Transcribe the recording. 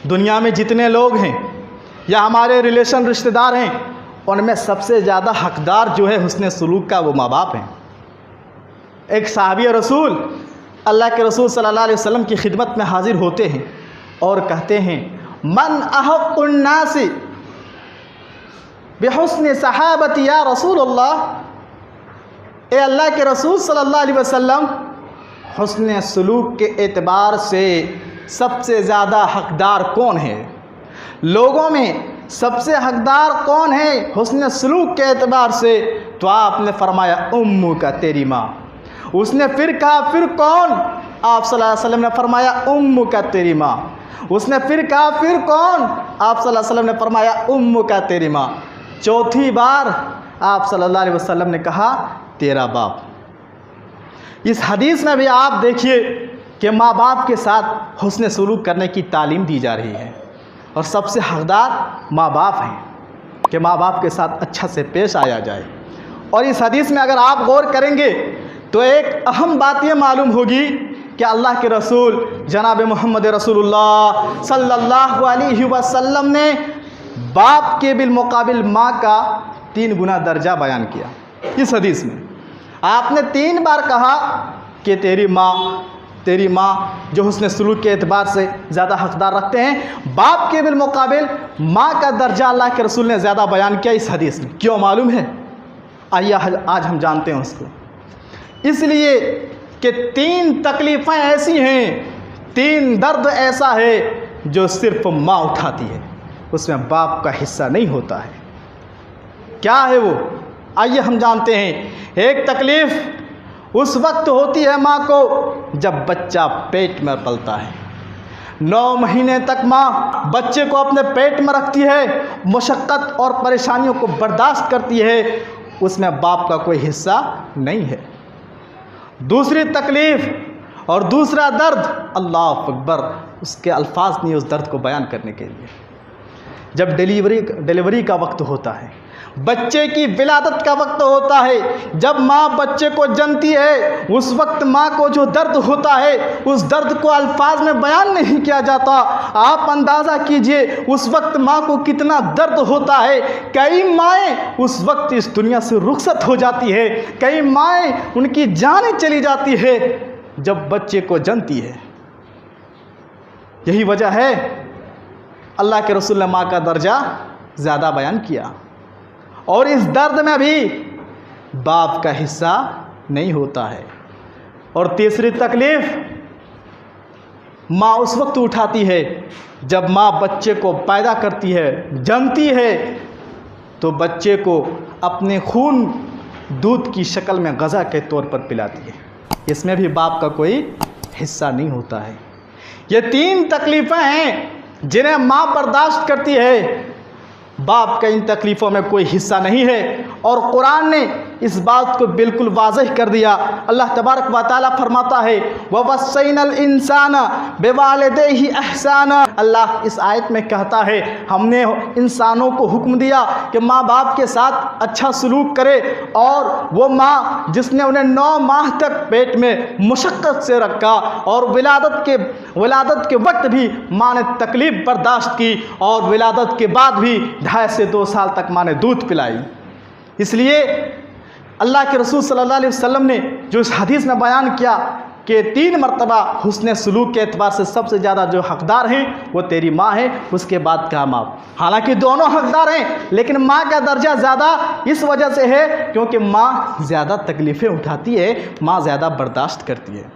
दुनिया में जितने लोग हैं या हमारे रिलेशन रिश्तेदार हैं, उनमें सबसे ज़्यादा हकदार जो है हुस्न सलूक का, वो माँ बाप हैं। एक साहबी रसूल अल्लाह के रसूल सल्लल्लाहु अलैहि वसल्लम की खिदमत में हाजिर होते हैं और कहते हैं, मन अहक़्क़ुन नासी बिहुस्नि सहाबती या रसूलल्लाह, ए अल्लाह के रसूल सल्लल्लाहु अलैहि वसल्लम, हुस्न सलूक के एतबार से सबसे ज़्यादा हकदार कौन है? लोगों में सबसे हकदार कौन है हुस्न सलूक के एतबार से? तो आपने फरमाया उम्मू का, तेरी माँ। उसने फिर कहा, फिर कौन? आप सल्लल्लाहु अलैहि वसल्लम ने फरमाया उम्मू का, तेरी माँ। उसने फिर कहा, फिर कौन? आप सल्लल्लाहु अलैहि वसल्लम ने फरमाया उम्मू का, तेरी माँ। चौथी बार आप सल्लल्लाहु अलैहि वसल्लम ने कहा, तेरा बाप। इस हदीस में भी आप देखिए कि माँ बाप के साथ हुस्न सलूक करने की तालीम दी जा रही है, और सबसे हकदार माँ बाप हैं कि माँ बाप के साथ अच्छा से पेश आया जाए। और इस हदीस में अगर आप गौर करेंगे तो एक अहम बात ये मालूम होगी कि अल्लाह के रसूल जनाब मोहम्मद रसूलुल्लाह सल्लल्लाहु अलैहि वसल्लम ने बाप के बिलमुकाबिल माँ का 3 गुना दर्जा बयान किया। इस हदीस में आपने 3 बार कहा कि तेरी माँ जो हुस्न सलूक के एतबार से ज़्यादा हकदार रखते हैं। बाप के बिलमुकाबिल माँ का दर्जा अल्लाह के रसूल ने ज़्यादा बयान किया इस हदीस में। क्यों मालूम है? आइए आज हम जानते हैं उसको। इसलिए कि 3 तकलीफ़ें ऐसी हैं, 3 दर्द ऐसा है जो सिर्फ माँ उठाती है, उसमें बाप का हिस्सा नहीं होता है। क्या है वो? आइए हम जानते हैं। एक तकलीफ़ उस वक्त होती है माँ को जब बच्चा पेट में पलता है। 9 महीने तक माँ बच्चे को अपने पेट में रखती है, मशक्क़त और परेशानियों को बर्दाश्त करती है, उसमें बाप का कोई हिस्सा नहीं है। दूसरी तकलीफ़ और दूसरा दर्द, अल्लाह अकबर, उसके अल्फाज नहीं उस दर्द को बयान करने के लिए। जब डिलीवरी का वक्त होता है, बच्चे की विलादत का वक्त होता है, जब माँ बच्चे को जनती है, उस वक्त माँ को जो दर्द होता है, उस दर्द को अल्फाज में बयान नहीं किया जाता। आप अंदाज़ा कीजिए उस वक्त माँ को कितना दर्द होता है। कई माएँ उस वक्त इस दुनिया से रुखसत हो जाती है, कई माएँ उनकी जानें चली जाती है जब बच्चे को जनती है। यही वजह है अल्लाह के रसूल ने माँ का दर्जा ज़्यादा बयान किया, और इस दर्द में भी बाप का हिस्सा नहीं होता है। और तीसरी तकलीफ़ माँ उस वक्त उठाती है जब माँ बच्चे को पैदा करती है, जनती है, तो बच्चे को अपने खून दूध की शक्ल में ग़ज़ा के तौर पर पिलाती है। इसमें भी बाप का कोई हिस्सा नहीं होता है। ये 3 तकलीफ़ें हैं जिन्हें माँ बर्दाश्त करती है, बाप का इन तकलीफ़ों में कोई हिस्सा नहीं है। और कुरान ने इस बात को बिल्कुल वाज़ेह कर दिया। अल्लाह तबारक व तआला फरमाता है, ववस्सैनल इंसाना बिवालिदैहि एहसाना। अल्लाह इस आयत में कहता है, हमने इंसानों को हुक्म दिया कि माँ बाप के साथ अच्छा सलूक करे। और वो माँ जिसने उन्हें 9 माह तक पेट में मुशक्क़त से रखा, और विलादत के वक्त भी माँ ने तकलीफ़ बर्दाश्त की, और विलादत के बाद भी 2.5 से 2 साल तक माँ ने दूध पिलाई। इसलिए अल्लाह के रसूल सल्लल्लाहु अलैहि वसल्लम ने जो इस हदीस में बयान किया कि 3 मरतबा हुस्न सलूक के एतबार से सबसे ज़्यादा जो हकदार हैं वो तेरी माँ है, उसके बाद का बाप। हालांकि दोनों हकदार हैं, लेकिन माँ का दर्जा ज़्यादा इस वजह से है क्योंकि माँ ज़्यादा तकलीफ़ें उठाती है, माँ ज़्यादा बर्दाश्त करती है।